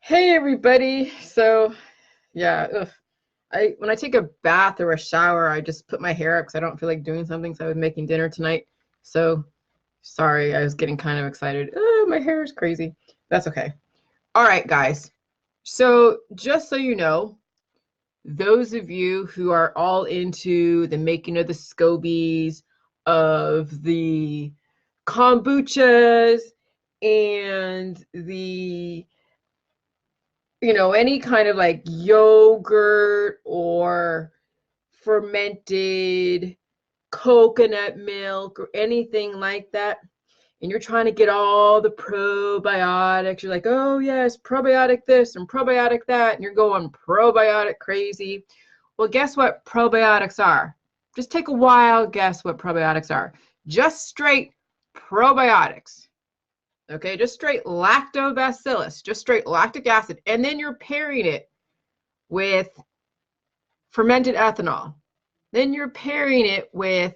Hey everybody. So yeah, when I take a bath or a shower, I just put my hair up because I don't feel like doing something. So I was making dinner tonight. So sorry, I was getting kind of excited. Oh, my hair is crazy. That's okay. All right, guys. So just so you know, those of you who are all into the making of the scobies, of the kombuchas, and the any kind of like yogurt or fermented coconut milk or anything like that, and you're trying to get all the probiotics, you're like, oh yes, probiotic this and probiotic that, and you're going probiotic crazy. Well, guess what probiotics are? Just take a wild guess what probiotics are. Just straight probiotics. Okay, just straight lactobacillus, just straight lactic acid, and then you're pairing it with fermented ethanol. Then you're pairing it with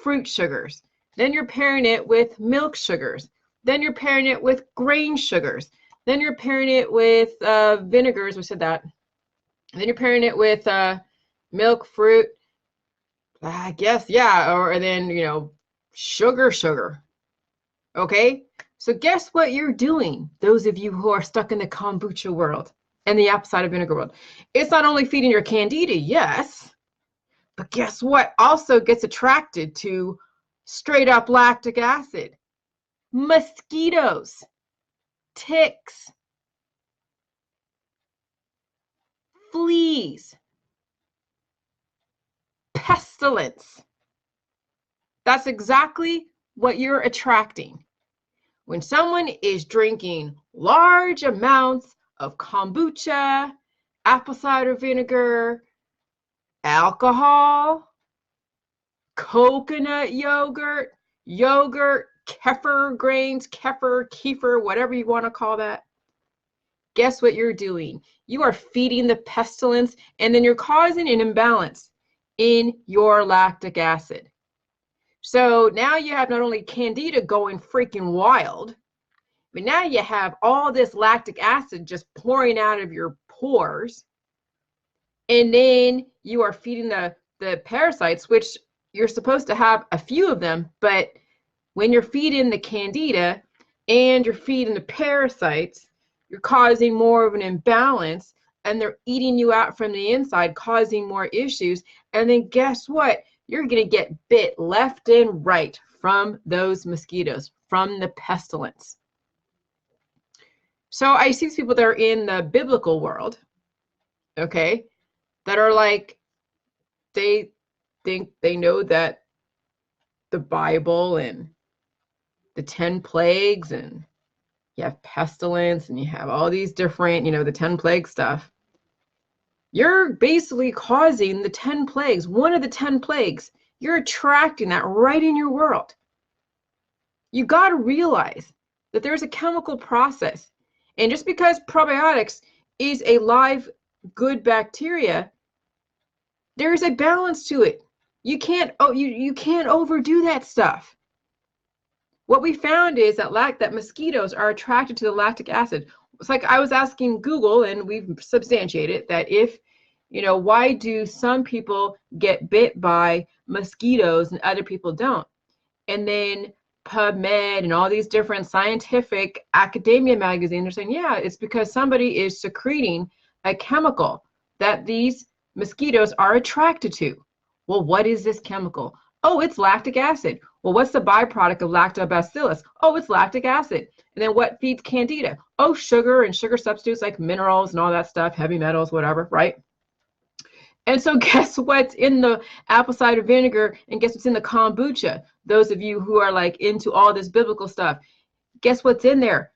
fruit sugars. Then you're pairing it with milk sugars. Then you're pairing it with grain sugars. Then you're pairing it with vinegars. We said that. And then you're pairing it with milk, fruit. I guess, yeah. Or then, sugar. Okay? So guess what you're doing, those of you who are stuck in the kombucha world and the apple cider vinegar world? It's not only feeding your candida, yes, but guess what also gets attracted to straight up lactic acid? Mosquitoes, ticks, fleas, pestilence. That's exactly what you're attracting. When someone is drinking large amounts of kombucha, apple cider vinegar, alcohol, coconut yogurt, kefir grains, kefir, whatever you want to call that, guess what you're doing? You are feeding the pestilence, and then you're causing an imbalance in your lactic acid. So now you have not only candida going freaking wild, but now you have all this lactic acid just pouring out of your pores. And then you are feeding the parasites, which you're supposed to have a few of them, but when you're feeding the candida and you're feeding the parasites, you're causing more of an imbalance, and they're eating you out from the inside, causing more issues. And then guess what? You're going to get bit left and right from those mosquitoes, from the pestilence. So I see people that are in the biblical world, okay, that are like, they think they know that the Bible and the 10 plagues, and you have pestilence, and you have all these different, the 10 plague stuff. You're basically causing the 10 plagues, one of the 10 plagues. You're attracting that right in your world. You got to realize that there's a chemical process. And just because probiotics is a live, good bacteria, there's a balance to it. You can't overdo that stuff. What we found is that mosquitoes are attracted to the lactic acid. It's like I was asking Google, and we've substantiated that why do some people get bit by mosquitoes and other people don't? And then PubMed and all these different scientific academia magazines are saying, yeah, it's because somebody is secreting a chemical that these mosquitoes are attracted to. Well, what is this chemical? Oh, it's lactic acid. Well, what's the byproduct of lactobacillus? Oh, it's lactic acid. And then what feeds candida? Oh, sugar and sugar substitutes like minerals and all that stuff, heavy metals, whatever, right? And so guess what's in the apple cider vinegar, and guess what's in the kombucha? Those of you who are like into all this biblical stuff, guess what's in there?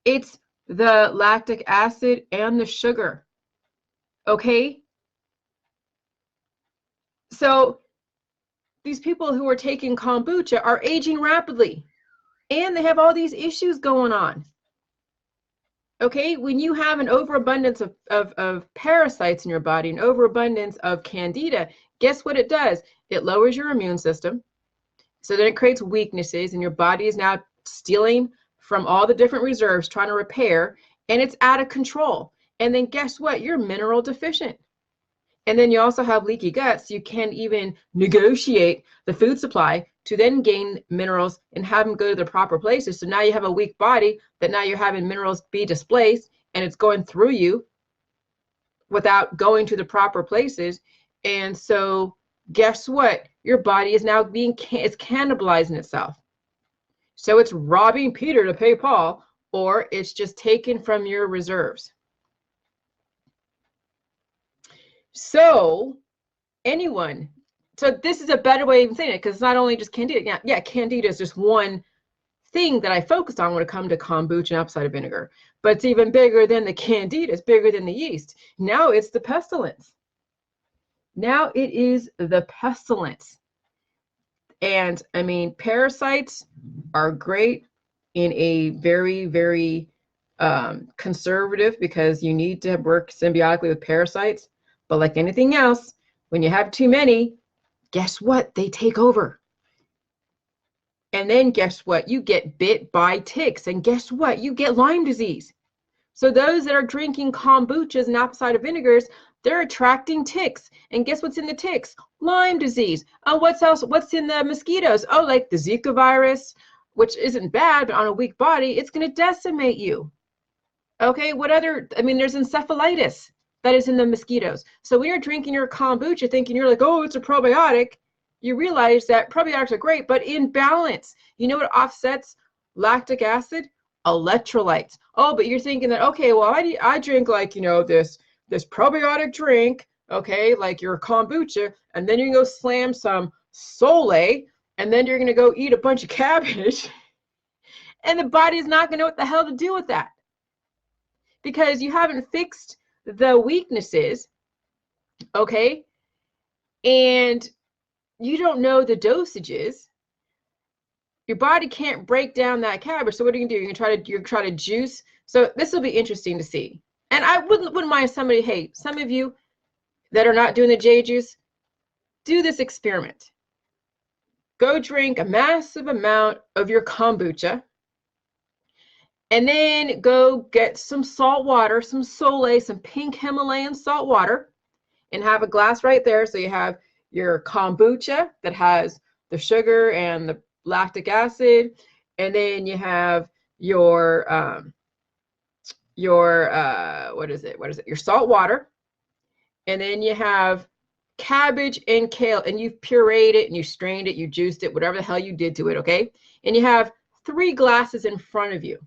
It's the lactic acid and the sugar. Okay? So these people who are taking kombucha are aging rapidly, and they have all these issues going on. Okay, when you have an overabundance of parasites in your body, an overabundance of candida, guess what it does? It lowers your immune system. So then it creates weaknesses, and your body is now stealing from all the different reserves, trying to repair, and it's out of control. And then guess what? You're mineral deficient. And then you also have leaky guts. You can't even negotiate the food supply to then gain minerals and have them go to the proper places. So now you have a weak body that now you're having minerals be displaced and it's going through you without going to the proper places. And so guess what? Your body is now it's cannibalizing itself. So it's robbing Peter to pay Paul, or it's just taken from your reserves. So anyone, so this is a better way of saying it, because it's not only just candida. Yeah, candida is just one thing that I focused on when it comes to kombucha and apple cider vinegar. But it's even bigger than the candida. It's bigger than the yeast. Now it's the pestilence. Now it is the pestilence. And I mean, parasites are great in a very, very conservative, because you need to work symbiotically with parasites. But like anything else, when you have too many, guess what? They take over. And then guess what? You get bit by ticks. And guess what? You get Lyme disease. So those that are drinking kombuchas and apple cider vinegars, they're attracting ticks. And guess what's in the ticks? Lyme disease. Oh, what's else? What's in the mosquitoes? Oh, like the Zika virus, which isn't bad, but on a weak body, it's going to decimate you. Okay, what other? I mean, there's encephalitis that is in the mosquitoes. So when you're drinking your kombucha thinking you're like, oh, it's a probiotic, you realize that probiotics are great, but in balance. You know what offsets lactic acid? Electrolytes. Oh, but you're thinking that, okay, well, I drink like, you know, this probiotic drink, okay, like your kombucha, and then you can go slam some Sole, and then you're going to go eat a bunch of cabbage, and the body's not going to know what the hell to do with that, because you haven't fixed the weaknesses, okay, and you don't know the dosages. Your body can't break down that cabbage. So what are you gonna do? You're try to juice. So this will be interesting to see. And I wouldn't mind somebody, hey, some of you that are not doing the J juice, do this experiment. Go drink a massive amount of your kombucha, and then go get some salt water, some Sole, some pink Himalayan salt water, and have a glass right there. So you have your kombucha that has the sugar and the lactic acid, and then you have your what is it? Your salt water, and then you have cabbage and kale, and you've pureed it and you strained it, you juiced it, whatever the hell you did to it, okay? And you have 3 glasses in front of you.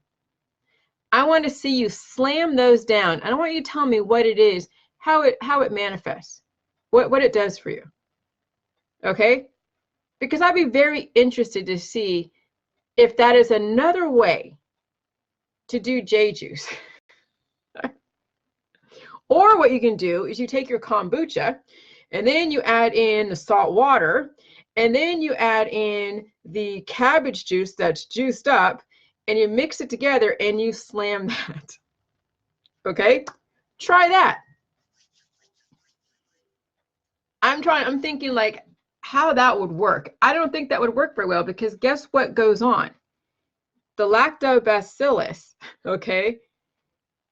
I want to see you slam those down. I don't want you to tell me what it is, how it manifests, what it does for you, okay? Because I'd be very interested to see if that is another way to do J juice. Or what you can do is you take your kombucha, and then you add in the salt water, and then you add in the cabbage juice that's juiced up, and you mix it together and you slam that. Okay? Try that. I'm thinking like how that would work. I don't think that would work very well, because guess what goes on? The lactobacillus, okay,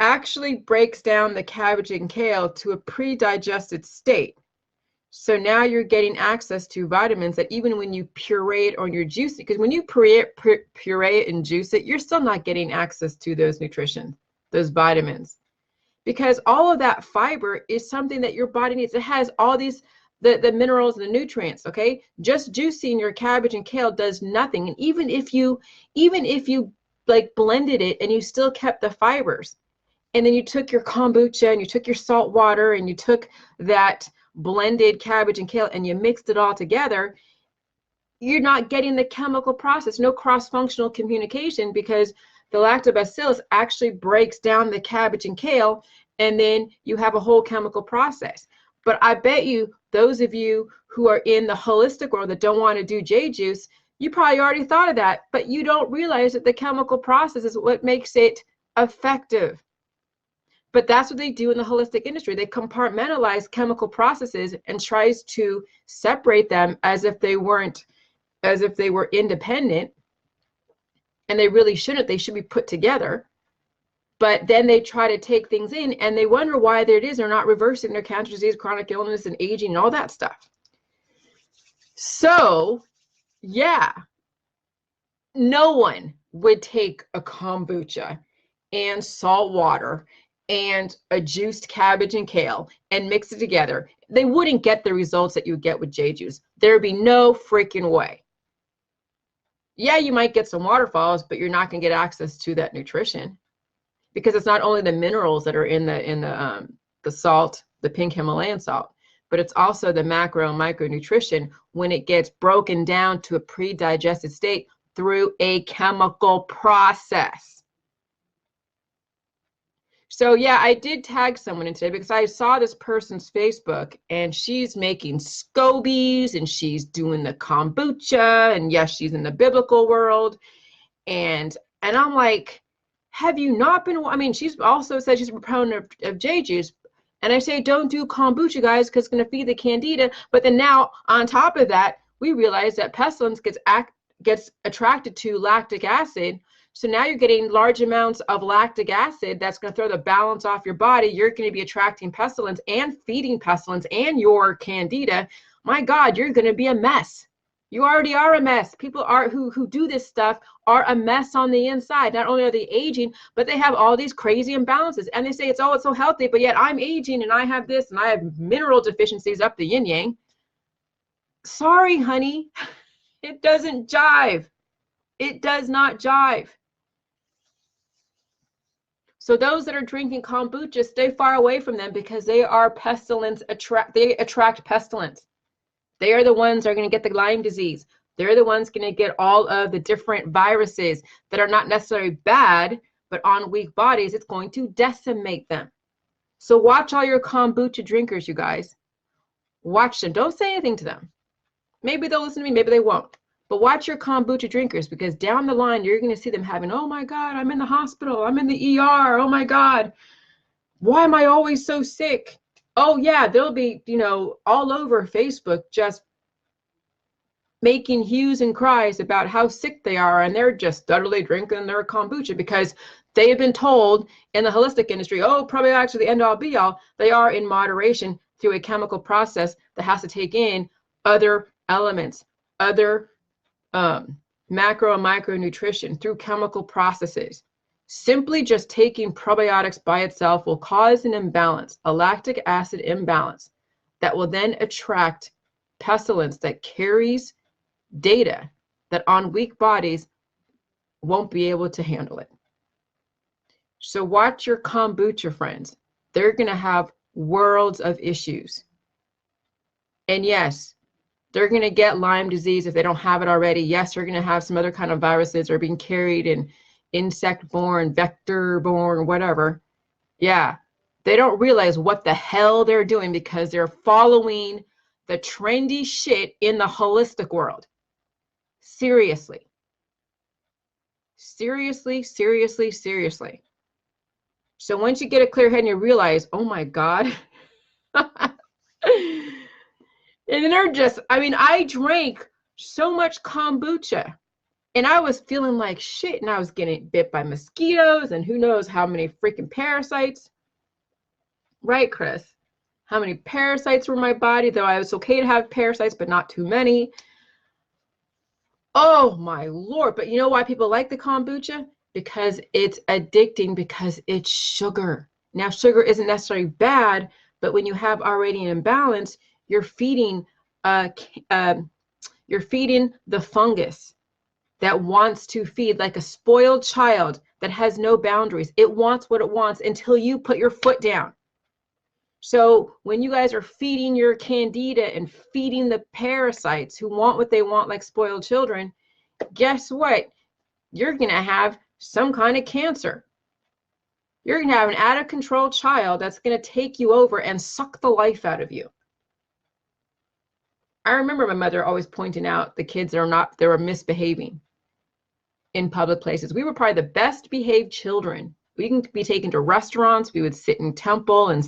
actually breaks down the cabbage and kale to a pre-digested state. So now you're getting access to vitamins that even when you puree it or you're juice it, because when you puree it and juice it, you're still not getting access to those nutrition, those vitamins, because all of that fiber is something that your body needs. It has all these the minerals and the nutrients, okay? Just juicing your cabbage and kale does nothing. And even if you like blended it and you still kept the fibers, and then you took your kombucha and you took your salt water and you took that blended cabbage and kale and you mixed it all together, you're not getting the chemical process, no cross-functional communication, because the lactobacillus actually breaks down the cabbage and kale, and then you have a whole chemical process. But I bet you those of you who are in the holistic world that don't want to do J juice, you probably already thought of that, but you don't realize that the chemical process is what makes it effective. But that's what they do in the holistic industry. They compartmentalize chemical processes and tries to separate them as if they were independent, and they really shouldn't. They should be put together. But then they try to take things in and they wonder why it is they're not reversing their cancer disease, chronic illness, and aging and all that stuff. So, yeah, no one would take a kombucha and salt water and a juiced cabbage and kale and mix it together. They wouldn't get the results that you get with J juice. There'd be no freaking way. Yeah, you might get some waterfalls, but you're not going to get access to that nutrition, because it's not only the minerals that are in the salt, the pink Himalayan salt, but it's also the macro and micronutrition when it gets broken down to a pre-digested state through a chemical process. So yeah, I did tag someone in today because I saw this person's Facebook and she's making scobies and she's doing the kombucha, and yes, she's in the biblical world. And I'm like, have you not been, I mean, she's also said she's a proponent of J juice. And I say, don't do kombucha, guys, because it's going to feed the candida. But then now on top of that, we realize that pestilence gets attracted to lactic acid. So now you're getting large amounts of lactic acid that's going to throw the balance off your body. You're going to be attracting pestilence and feeding pestilence and your candida. My God, you're going to be a mess. You already are a mess. People who do this stuff are a mess on the inside. Not only are they aging, but they have all these crazy imbalances. And they say it's so healthy, but yet I'm aging and I have this and I have mineral deficiencies up the yin yang. Sorry, honey. It doesn't jive. It does not jive. So those that are drinking kombucha, stay far away from them because they are pestilence. They attract pestilence. They are the ones that are going to get the Lyme disease. They're the ones going to get all of the different viruses that are not necessarily bad, but on weak bodies, it's going to decimate them. So watch all your kombucha drinkers, you guys. Watch them. Don't say anything to them. Maybe they'll listen to me, maybe they won't. But watch your kombucha drinkers, because down the line, you're going to see them having, oh my God, I'm in the hospital. I'm in the ER. Oh my God. Why am I always so sick? Oh yeah, they'll be, all over Facebook just making hues and cries about how sick they are, and they're just steadily drinking their kombucha because they have been told in the holistic industry, oh, probiotics are the end all be all. They are in moderation through a chemical process that has to take in other elements, other macro and micronutrition through chemical processes. Simply just taking probiotics by itself will cause an imbalance, a lactic acid imbalance, that will then attract pestilence that carries data that on weak bodies won't be able to handle it. So watch your kombucha friends. They're going to have worlds of issues. And yes, they're going to get Lyme disease if they don't have it already. Yes, they're going to have some other kind of viruses that are being carried in insect-borne, vector-borne, whatever. Yeah, they don't realize what the hell they're doing because they're following the trendy shit in the holistic world. Seriously. Seriously, seriously, seriously. So once you get a clear head and you realize, oh my God. And then they're just, I drank so much kombucha and I was feeling like shit, and I was getting bit by mosquitoes and who knows how many freaking parasites. Right, Chris? How many parasites were in my body, though I was okay to have parasites, but not too many. Oh my Lord. But you know why people like the kombucha? Because it's addicting, because it's sugar. Now, sugar isn't necessarily bad, but when you have already an imbalance, you're feeding the fungus that wants to feed, like a spoiled child that has no boundaries. It wants what it wants until you put your foot down. So when you guys are feeding your candida and feeding the parasites who want what they want, like spoiled children, guess what? You're going to have some kind of cancer. You're going to have an out of control child that's going to take you over and suck the life out of you. I remember my mother always pointing out the kids that were misbehaving in public places. We were probably the best behaved children. We can be taken to restaurants. We would sit in temple and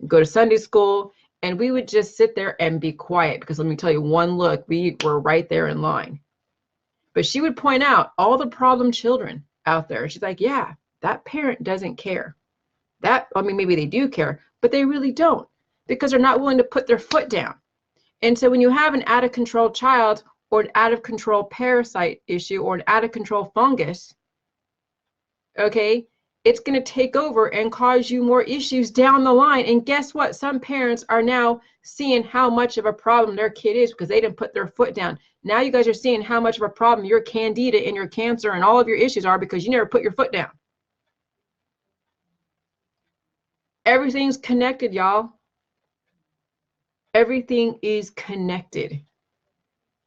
go to Sunday school, and we would just sit there and be quiet, because let me tell you, one look, we were right there in line. But she would point out all the problem children out there. She's like, yeah, that parent doesn't care. I mean, maybe they do care, but they really don't, because they're not willing to put their foot down. And so when you have an out of control child, or an out of control parasite issue, or an out of control fungus, okay, it's going to take over and cause you more issues down the line. And guess what? Some parents are now seeing how much of a problem their kid is because they didn't put their foot down. Now you guys are seeing how much of a problem your candida and your cancer and all of your issues are because you never put your foot down. Everything's connected, y'all. Everything is connected.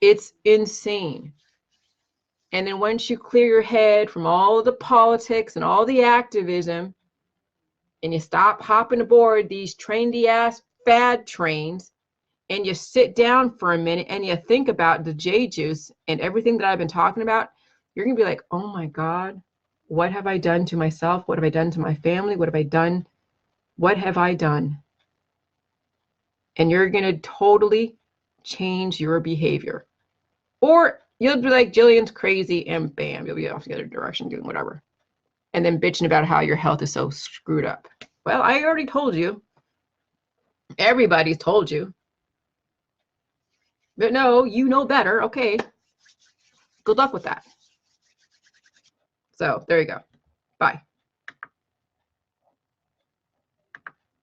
It's insane. And then once you clear your head from all of the politics and all the activism, and you stop hopping aboard these trendy ass fad trains, and you sit down for a minute and you think about the J juice and everything that I've been talking about, you're going to be like, oh my God, what have I done to myself? What have I done to my family? What have I done? What have I done? And you're going to totally change your behavior. Or you'll be like, Jillian's crazy, and bam, you'll be off the other direction doing whatever. And then bitching about how your health is so screwed up. Well, I already told you. Everybody's told you. But no, you know better. Okay. Good luck with that. So there you go. Bye.